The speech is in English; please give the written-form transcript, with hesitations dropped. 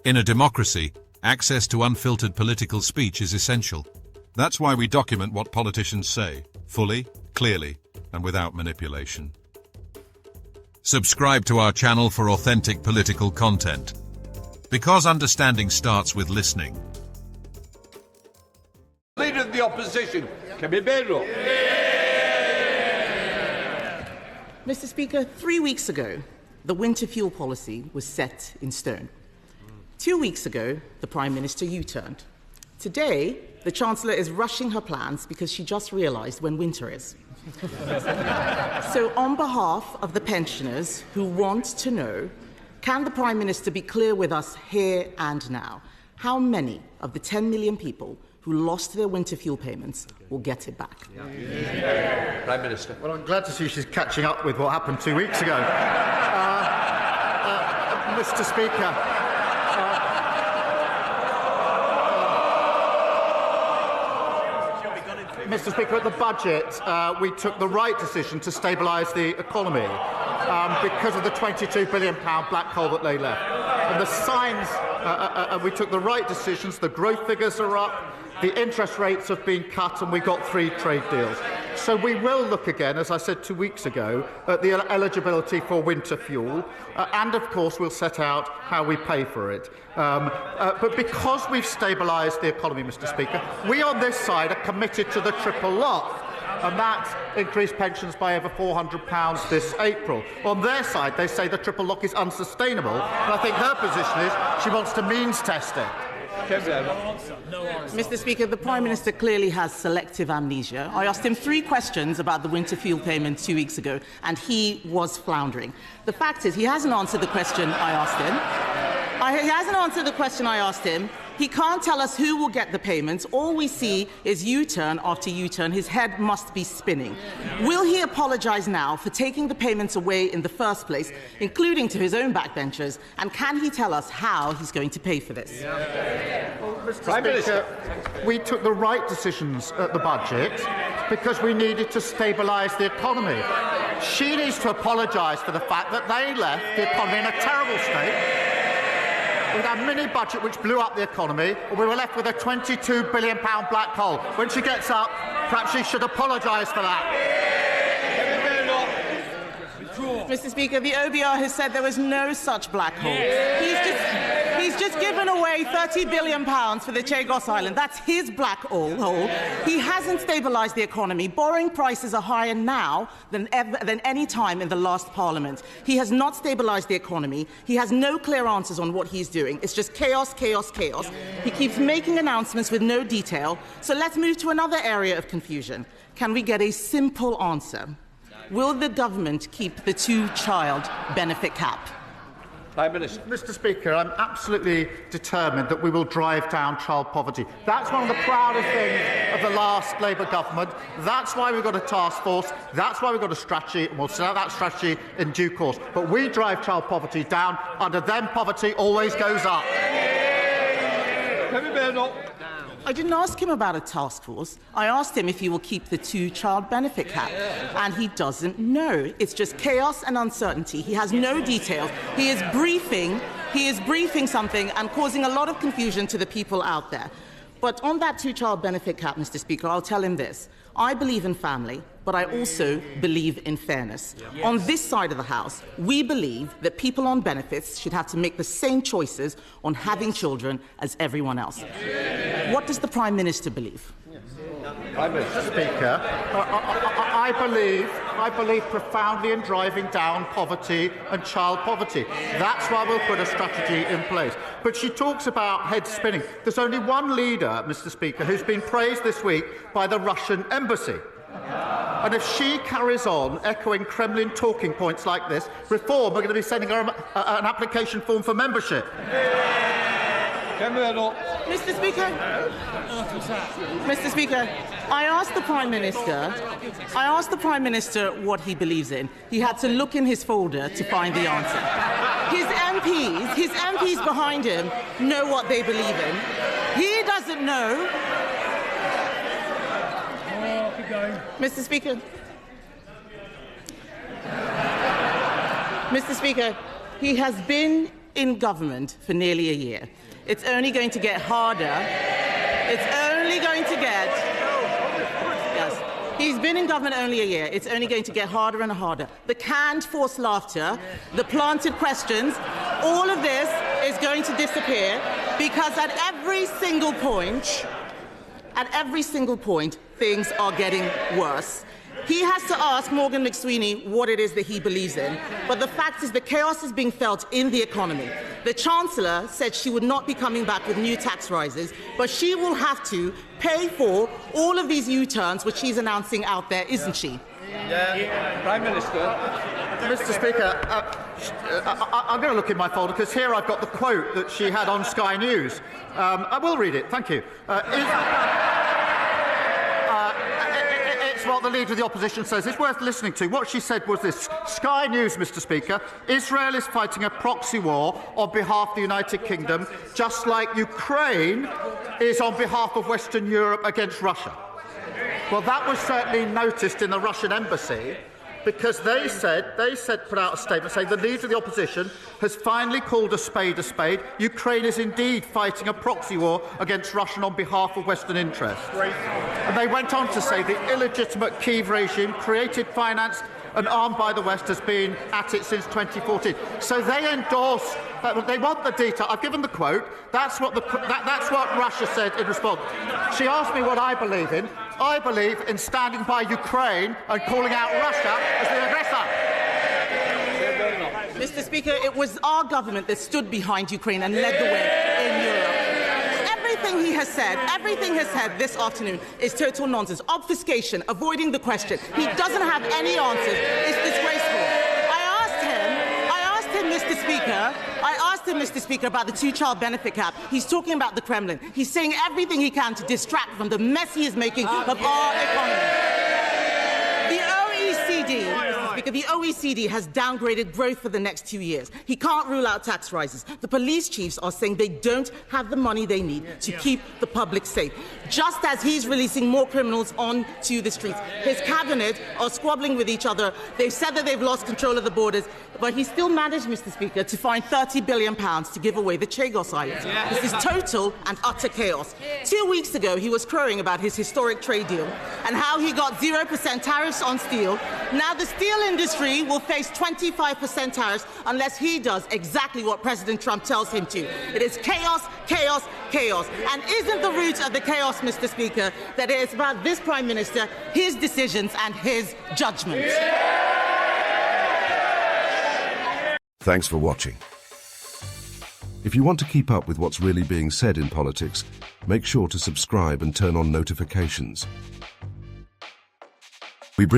In a democracy, access to unfiltered political speech is essential. That's why we document what politicians say, fully, clearly, and without manipulation. Subscribe to our channel for authentic political content. Because understanding starts with listening. Leader of the opposition, Kemi. Mr. Speaker, 3 weeks ago, the winter fuel policy was set in stone. 2 weeks ago, the Prime Minister U-turned. Today, the Chancellor is rushing her plans because she just realised when winter is. So, on behalf of the pensioners who want to know, can the Prime Minister be clear with us here and now? How many of the 10 million people who lost their winter fuel payments will get it back? Prime Minister. Well, I'm glad to see she's catching up with what happened 2 weeks ago. Mr. Speaker, Mr. Speaker, at the budget, we took the right decision to stabilise the economy because of the £22 billion black hole that lay left. And the signs, we took the right decisions. The growth figures are up, the interest rates have been cut, and we got 3 trade deals. So we will look again, as I said 2 weeks ago, at the eligibility for winter fuel, and of course we'll set out how we pay for it. But because we've stabilised the economy, Mr. Speaker, we on this side are committed to the triple lock, and that increased pensions by over £400 this April. On their side, they say the triple lock is unsustainable, and I think her position is she wants to means test it. Mr. Speaker, the Prime Minister clearly has selective amnesia. I asked him 3 questions about the winter fuel payment 2 weeks ago, and he was floundering. The fact is, he hasn't answered the question I asked him. He hasn't answered the question I asked him. He can't tell us who will get the payments. All we see is U-turn after U-turn. His head must be spinning. Will he apologise now for taking the payments away in the first place, including to his own backbenchers? And can he tell us how he's going to pay for this? Well, Mr. Speaker, we took the right decisions at the budget because we needed to stabilise the economy. She needs to apologise for the fact that they left the economy in a terrible state. We had a mini budget which blew up the economy, and we were left with a £22 billion black hole. When she gets up, perhaps she should apologise for that. Mr. Speaker, the OBR has said there was no such black hole. He's just given away £30 billion for the Chagos Island. That's his black hole. He hasn't stabilised the economy. Borrowing prices are higher now than any time in the last Parliament. He has not stabilised the economy. He has no clear answers on what he's doing. It's just chaos, chaos, chaos. He keeps making announcements with no detail. So let's move to another area of confusion. Can we get a simple answer? Will the government keep the 2-child benefit cap? Prime Minister. Mr. Speaker, I'm absolutely determined that we will drive down child poverty. That's one of the proudest things of the last Labour government. That's why we've got a task force. That's why we've got a strategy, and we'll set out that strategy in due course. But we drive child poverty down. Under them, poverty always goes up. I didn't ask him about a task force. I asked him if he will keep the 2-child benefit cap, and he doesn't know. It's just chaos and uncertainty. He has no details. He is briefing something and causing a lot of confusion to the people out there. But on that 2-child benefit cap, Mr. Speaker, I'll tell him this. I believe in family, but I also believe in fairness. Yes. On this side of the House, we believe that people on benefits should have to make the same choices on having children as everyone else. Yes. What does the Prime Minister believe? Mr. Speaker, I believe profoundly in driving down poverty and child poverty. That's why we'll put a strategy in place. But she talks about head spinning. There's only one leader, Mr. Speaker, who's been praised this week by the Russian embassy. And if she carries on echoing Kremlin talking points like this, Reform are going to be sending her an application form for membership. Mr. Speaker, I asked the Prime Minister what he believes in. He had to look in his folder to find the answer. His MPs behind him know what they believe in. He doesn't know. Mr. Speaker, he has been in government for nearly a year. It's only going to get harder. It's only going to get... Yes. He's been in government only a year. It's only going to get harder and harder. The canned forced laughter, the planted questions, all of this is going to disappear because at every single point, things are getting worse. He has to ask Morgan McSweeney what it is that he believes in. But the fact is the chaos is being felt in the economy. The Chancellor said she would not be coming back with new tax rises, but she will have to pay for all of these U-turns which she's announcing out there, isn't she? Prime Minister. Mr. Speaker, I'm going to look in my folder because here I've got the quote that she had on Sky News. I will read it, thank you. It's what the Leader of the Opposition says. It's worth listening to. What she said was this: Sky News, Mr. Speaker, Israel is fighting a proxy war on behalf of the United Kingdom, just like Ukraine is on behalf of Western Europe against Russia. Well, that was certainly noticed in the Russian embassy, because they put out a statement saying the Leader of the Opposition has finally called a spade a spade. Ukraine is indeed fighting a proxy war against Russia on behalf of Western interests. And they went on to say the illegitimate Kyiv regime, created, financed and armed by the West, has been at it since 2014. So they endorse, they want the detail. I've given the quote. That's what Russia said in response. She asked me what I believe in. I believe in standing by Ukraine and calling out Russia as the aggressor. Mr. Speaker, it was our government that stood behind Ukraine and led the way in Europe. Everything he has said this afternoon is total nonsense. Obfuscation, avoiding the question. He doesn't have any answers. It's disgraceful. I asked him, Mr. Speaker, about the two-child benefit cap. He's talking about the Kremlin. He's saying everything he can to distract from the mess he is making of our economy. The OECD has downgraded growth for the next 2 years. He can't rule out tax rises. The police chiefs are saying they don't have the money they need to keep the public safe. Just as he's releasing more criminals onto the streets. His cabinet are squabbling with each other. They've said that they've lost control of the borders, but he still managed, Mr. Speaker, to find £30 billion to give away the Chagos Islands. This is total and utter chaos. 2 weeks ago, he was crowing about his historic trade deal and how he got 0% tariffs on steel. Now the steel industry will face 25% tariffs unless he does exactly what President Trump tells him to. It is chaos, chaos, chaos. And isn't the root of the chaos, Mr. Speaker, that it is about this Prime Minister, his decisions and his judgment? Thanks for watching. If you want to keep up with what's really being said in politics, make sure to subscribe and turn on notifications. We bring